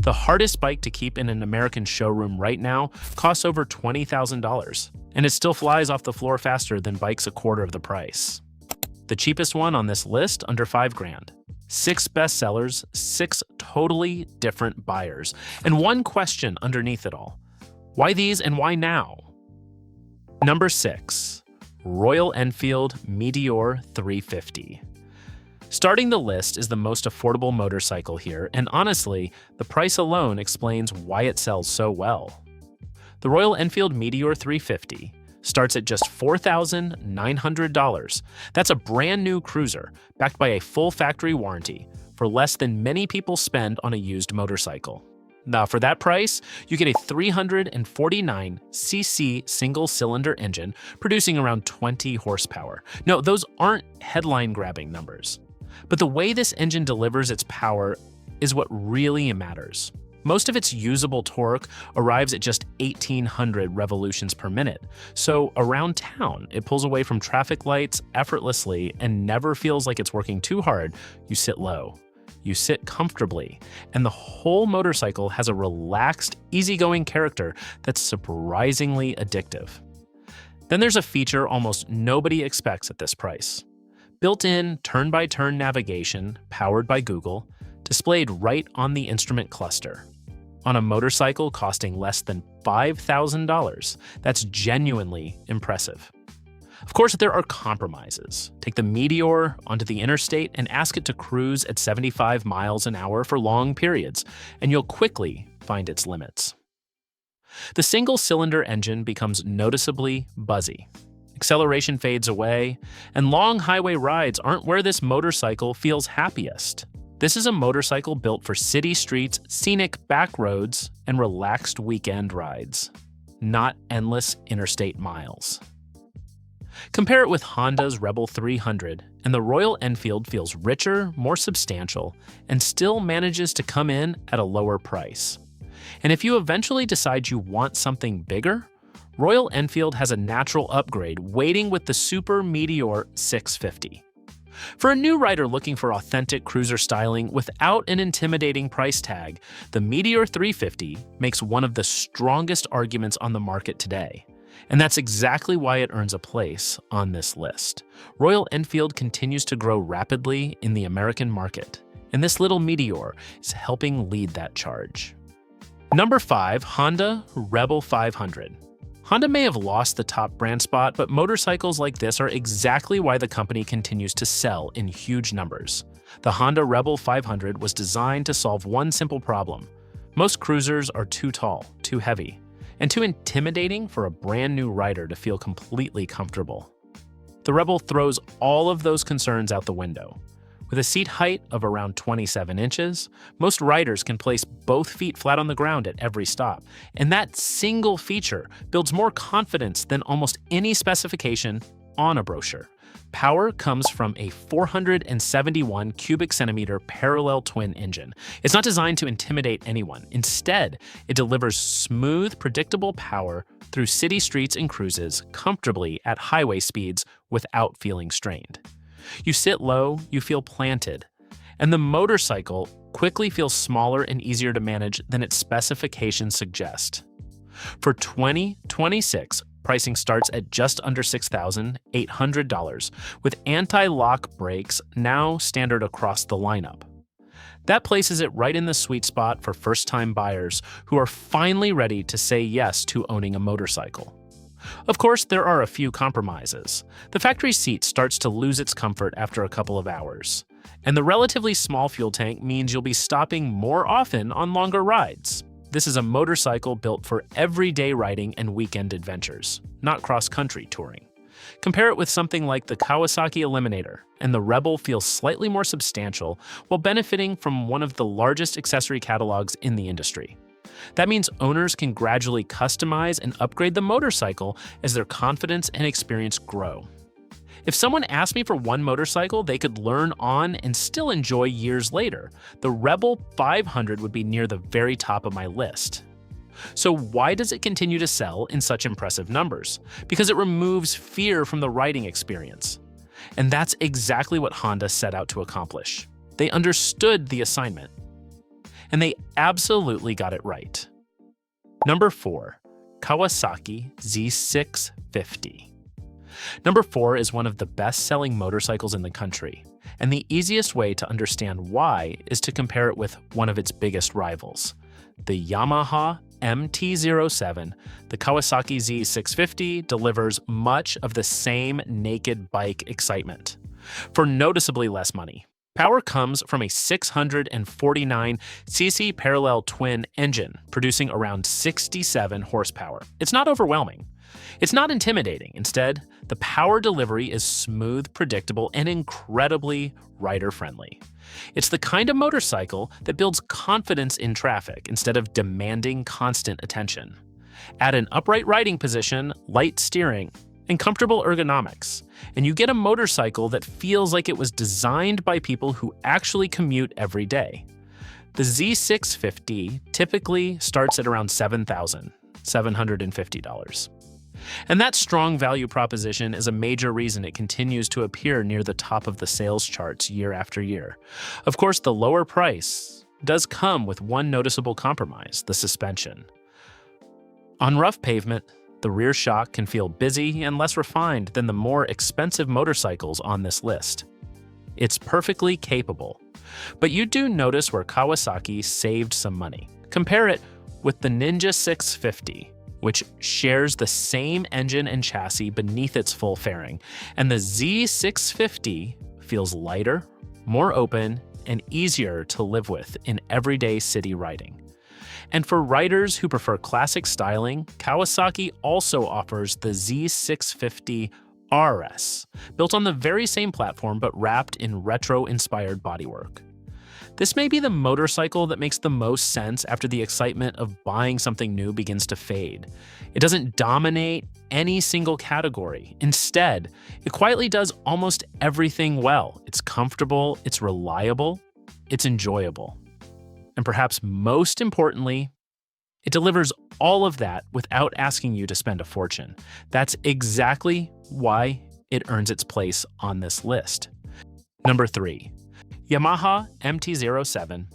The hardest bike to keep in an American showroom right now costs over $20,000, and it still flies off the floor faster than bikes a quarter of the price. The cheapest one on this list, under $5,000. 6 bestsellers, 6 totally different buyers, and one question underneath it all. Why these and why now? Number 6. Royal Enfield Meteor 350. Starting the list is the most affordable motorcycle here, and honestly, the price alone explains why it sells so well. The Royal Enfield Meteor 350 starts at just $4,900. That's a brand new cruiser, backed by a full factory warranty, for less than many people spend on a used motorcycle. Now, for that price, you get a 349cc single-cylinder engine producing around 20 horsepower. No, those aren't headline-grabbing numbers. But the way this engine delivers its power is what really matters. Most of its usable torque arrives at just 1,800 revolutions per minute, so around town, it pulls away from traffic lights effortlessly and never feels like it's working too hard. You sit low, you sit comfortably, and the whole motorcycle has a relaxed, easygoing character that's surprisingly addictive. Then there's a feature almost nobody expects at this price. Built-in turn-by-turn navigation, powered by Google, displayed right on the instrument cluster. On a motorcycle costing less than $5,000, that's genuinely impressive. Of course, there are compromises. Take the Meteor onto the interstate and ask it to cruise at 75 miles an hour for long periods, and you'll quickly find its limits. The single-cylinder engine becomes noticeably buzzy. Acceleration fades away, and long highway rides aren't where this motorcycle feels happiest. This is a motorcycle built for city streets, scenic back roads, and relaxed weekend rides, not endless interstate miles. Compare it with Honda's Rebel 300, and the Royal Enfield feels richer, more substantial, and still manages to come in at a lower price. And if you eventually decide you want something bigger, Royal Enfield has a natural upgrade waiting with the Super Meteor 650. For a new rider looking for authentic cruiser styling without an intimidating price tag, the Meteor 350 makes one of the strongest arguments on the market today. And that's exactly why it earns a place on this list. Royal Enfield continues to grow rapidly in the American market, and this little Meteor is helping lead that charge. Number 5, Honda Rebel 500. Honda may have lost the top brand spot, but motorcycles like this are exactly why the company continues to sell in huge numbers. The Honda Rebel 500 was designed to solve one simple problem. Most cruisers are too tall, too heavy, and too intimidating for a brand new rider to feel completely comfortable. The Rebel throws all of those concerns out the window. With a seat height of around 27 inches, most riders can place both feet flat on the ground at every stop, and that single feature builds more confidence than almost any specification on a brochure. Power comes from a 471 cubic centimeter parallel twin engine. It's not designed to intimidate anyone. Instead, it delivers smooth, predictable power through city streets and cruises comfortably at highway speeds without feeling strained. You sit low, you feel planted, and the motorcycle quickly feels smaller and easier to manage than its specifications suggest. For 2026, pricing starts at just under $6,800, with anti-lock brakes now standard across the lineup. That places it right in the sweet spot for first-time buyers who are finally ready to say yes to owning a motorcycle. Of course, there are a few compromises. The factory seat starts to lose its comfort after a couple of hours, and the relatively small fuel tank means you'll be stopping more often on longer rides. This is a motorcycle built for everyday riding and weekend adventures, not cross-country touring. Compare it with something like the Kawasaki Eliminator, and the Rebel feels slightly more substantial while benefiting from one of the largest accessory catalogs in the industry. That means owners can gradually customize and upgrade the motorcycle as their confidence and experience grow. If someone asked me for one motorcycle they could learn on and still enjoy years later, the Rebel 500 would be near the very top of my list. So why does it continue to sell in such impressive numbers? Because it removes fear from the riding experience. And that's exactly what Honda set out to accomplish. They understood the assignment. And they absolutely got it right. Number 4. Kawasaki Z650. Number 4 is one of the best-selling motorcycles in the country, and the easiest way to understand why is to compare it with one of its biggest rivals. The Yamaha MT-07, the Kawasaki Z650 delivers much of the same naked bike excitement for noticeably less money. Power comes from a 649cc parallel twin engine, producing around 67 horsepower. It's not overwhelming. It's not intimidating. Instead, the power delivery is smooth, predictable, and incredibly rider-friendly. It's the kind of motorcycle that builds confidence in traffic instead of demanding constant attention. Add an upright riding position, light steering, and comfortable ergonomics, and you get a motorcycle that feels like it was designed by people who actually commute every day. The Z650 typically starts at around $7,750. And that strong value proposition is a major reason it continues to appear near the top of the sales charts year after year. Of course, the lower price does come with one noticeable compromise: the suspension. On rough pavement, the rear shock can feel busy and less refined than the more expensive motorcycles on this list. It's perfectly capable, but you do notice where Kawasaki saved some money. Compare it with the Ninja 650, which shares the same engine and chassis beneath its full fairing, and the Z650 feels lighter, more open, and easier to live with in everyday city riding. And for riders who prefer classic styling, Kawasaki also offers the Z650 RS, built on the very same platform but wrapped in retro-inspired bodywork. This may be the motorcycle that makes the most sense after the excitement of buying something new begins to fade. It doesn't dominate any single category. Instead, it quietly does almost everything well. It's comfortable, it's reliable, it's enjoyable. And perhaps most importantly, it delivers all of that without asking you to spend a fortune. That's exactly why it earns its place on this list. Number 3. Yamaha MT-07.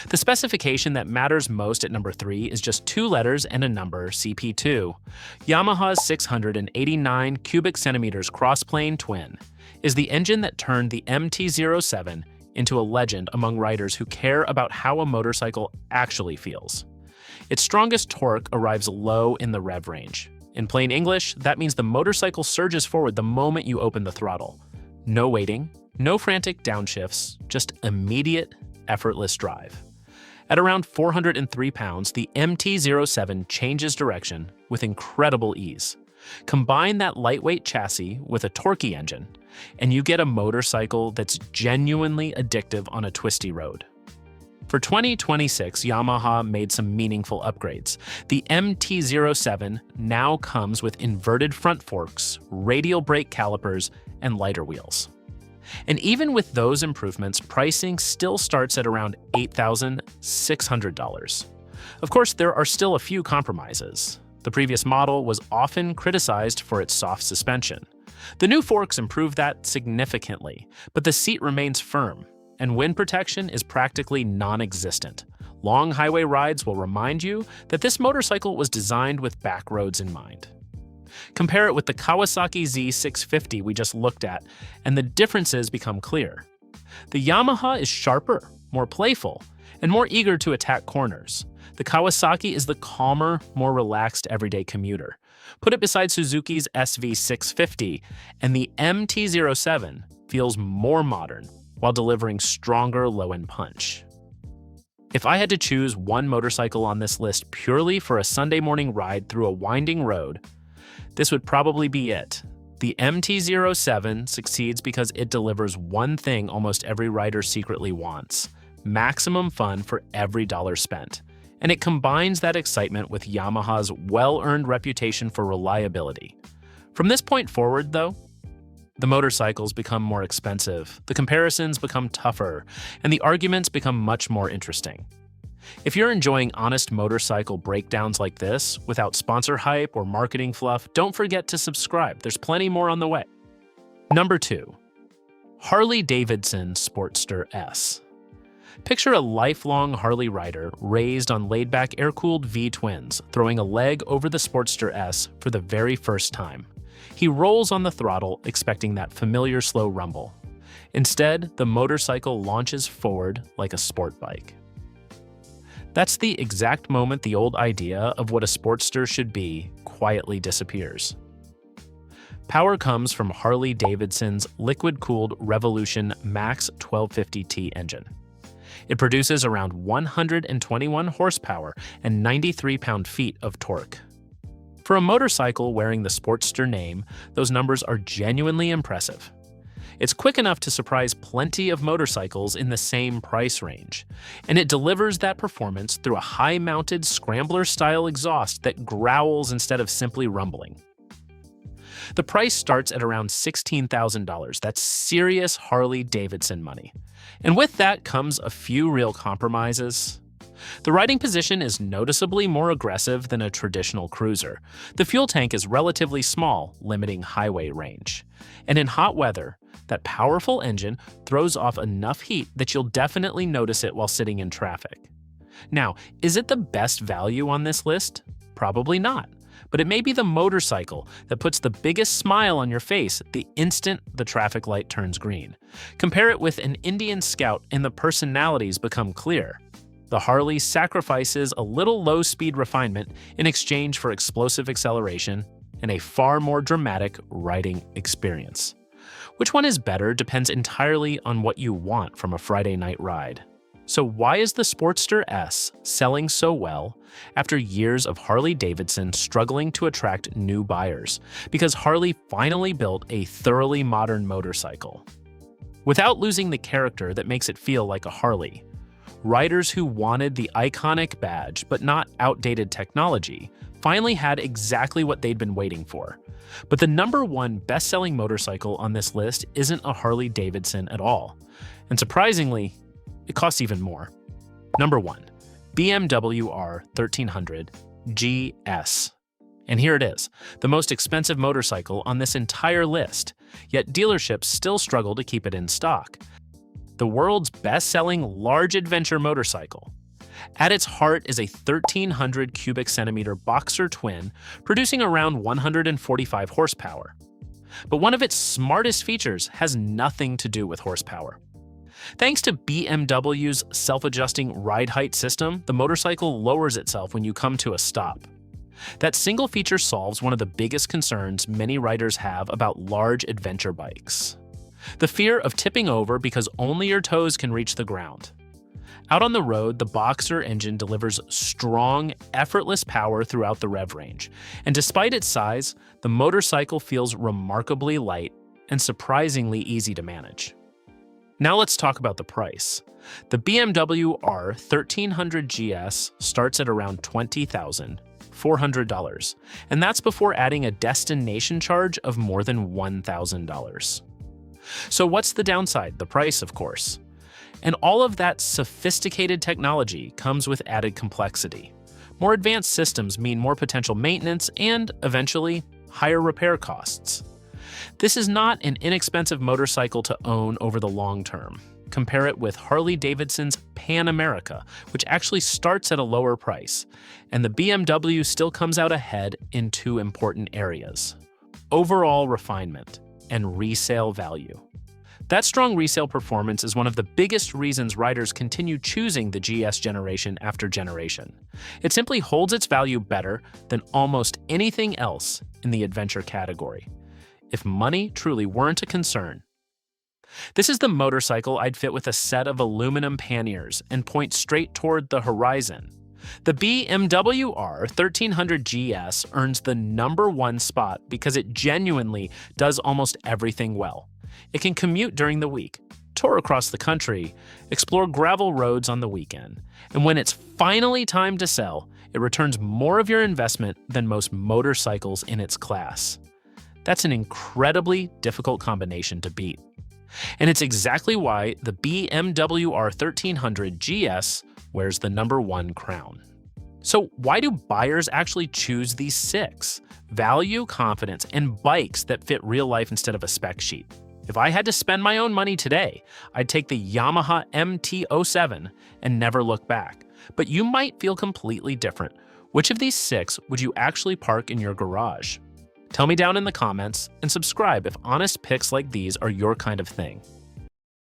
The specification that matters most at number 3 is just 2 letters and a number, CP2. Yamaha's 689 cubic centimeters crossplane twin is the engine that turned the MT-07 into a legend among riders who care about how a motorcycle actually feels. Its strongest torque arrives low in the rev range. In plain English, that means the motorcycle surges forward the moment you open the throttle. No waiting, no frantic downshifts, just immediate, effortless drive. At around 403 pounds, the MT-07 changes direction with incredible ease. Combine that lightweight chassis with a torquey engine, and you get a motorcycle that's genuinely addictive on a twisty road. For 2026, Yamaha made some meaningful upgrades. The MT-07 now comes with inverted front forks, radial brake calipers, and lighter wheels. And even with those improvements, pricing still starts at around $8,600. Of course, there are still a few compromises. The previous model was often criticized for its soft suspension. The new forks improve that significantly, but the seat remains firm, and wind protection is practically non-existent. Long highway rides will remind you that this motorcycle was designed with back roads in mind. Compare it with the Kawasaki Z650 we just looked at, and the differences become clear. The Yamaha is sharper, more playful, and more eager to attack corners. The Kawasaki is the calmer, more relaxed everyday commuter. Put it beside Suzuki's SV650, and the MT-07 feels more modern while delivering stronger low-end punch. If I had to choose one motorcycle on this list purely for a Sunday morning ride through a winding road, this would probably be it. The MT-07 succeeds because it delivers one thing almost every rider secretly wants: maximum fun for every dollar spent. And it combines that excitement with Yamaha's well-earned reputation for reliability. From this point forward, though, the motorcycles become more expensive, the comparisons become tougher, and the arguments become much more interesting. If you're enjoying honest motorcycle breakdowns like this, without sponsor hype or marketing fluff, don't forget to subscribe. There's plenty more on the way. Number 2. Harley-Davidson Sportster S. Picture a lifelong Harley rider raised on laid-back air-cooled V-twins, throwing a leg over the Sportster S for the very first time. He rolls on the throttle, expecting that familiar slow rumble. Instead, the motorcycle launches forward like a sport bike. That's the exact moment the old idea of what a Sportster should be quietly disappears. Power comes from Harley-Davidson's liquid-cooled Revolution Max 1250T engine. It produces around 121 horsepower and 93 pound-feet of torque. For a motorcycle wearing the Sportster name, those numbers are genuinely impressive. It's quick enough to surprise plenty of motorcycles in the same price range, and it delivers that performance through a high-mounted scrambler-style exhaust that growls instead of simply rumbling. The price starts at around $16,000. That's serious Harley-Davidson money. And with that comes a few real compromises. The riding position is noticeably more aggressive than a traditional cruiser. The fuel tank is relatively small, limiting highway range. And in hot weather, that powerful engine throws off enough heat that you'll definitely notice it while sitting in traffic. Now, is it the best value on this list? Probably not. But it may be the motorcycle that puts the biggest smile on your face the instant the traffic light turns green. Compare it with an Indian Scout and the personalities become clear. The Harley sacrifices a little low-speed refinement in exchange for explosive acceleration and a far more dramatic riding experience. Which one is better depends entirely on what you want from a Friday night ride. So why is the Sportster S selling so well after years of Harley-Davidson struggling to attract new buyers? Because Harley finally built a thoroughly modern motorcycle. Without losing the character that makes it feel like a Harley, riders who wanted the iconic badge but not outdated technology finally had exactly what they'd been waiting for. But the #1 best-selling motorcycle on this list isn't a Harley-Davidson at all. And surprisingly, it costs even more. Number 1, BMW R 1300 GS. And here it is, the most expensive motorcycle on this entire list, yet dealerships still struggle to keep it in stock. The world's best-selling large adventure motorcycle. At its heart is a 1,300 cubic centimeter boxer twin producing around 145 horsepower. But one of its smartest features has nothing to do with horsepower. Thanks to BMW's self-adjusting ride height system, the motorcycle lowers itself when you come to a stop. That single feature solves one of the biggest concerns many riders have about large adventure bikes: the fear of tipping over because only your toes can reach the ground. Out on the road, the Boxer engine delivers strong, effortless power throughout the rev range, and despite its size, the motorcycle feels remarkably light and surprisingly easy to manage. Now let's talk about the price. The BMW R 1300 GS starts at around $20,400, and that's before adding a destination charge of more than $1,000. So what's the downside? The price, of course. And all of that sophisticated technology comes with added complexity. More advanced systems mean more potential maintenance and, eventually, higher repair costs. This is not an inexpensive motorcycle to own over the long term. Compare it with Harley-Davidson's Pan America, which actually starts at a lower price, and the BMW still comes out ahead in two important areas: overall refinement and resale value. That strong resale performance is one of the biggest reasons riders continue choosing the GS generation after generation. It simply holds its value better than almost anything else in the adventure category. If money truly weren't a concern. This is the motorcycle I'd fit with a set of aluminum panniers and point straight toward the horizon. The BMW R 1300 GS earns the #1 spot because it genuinely does almost everything well. It can commute during the week, tour across the country, explore gravel roads on the weekend, and when it's finally time to sell, it returns more of your investment than most motorcycles in its class. That's an incredibly difficult combination to beat. And it's exactly why the BMW R 1300 GS wears the #1 crown. So why do buyers actually choose these 6? Value, confidence, and bikes that fit real life instead of a spec sheet. If I had to spend my own money today, I'd take the Yamaha MT-07 and never look back. But you might feel completely different. Which of these 6 would you actually park in your garage? Tell me down in the comments, and subscribe if honest picks like these are your kind of thing.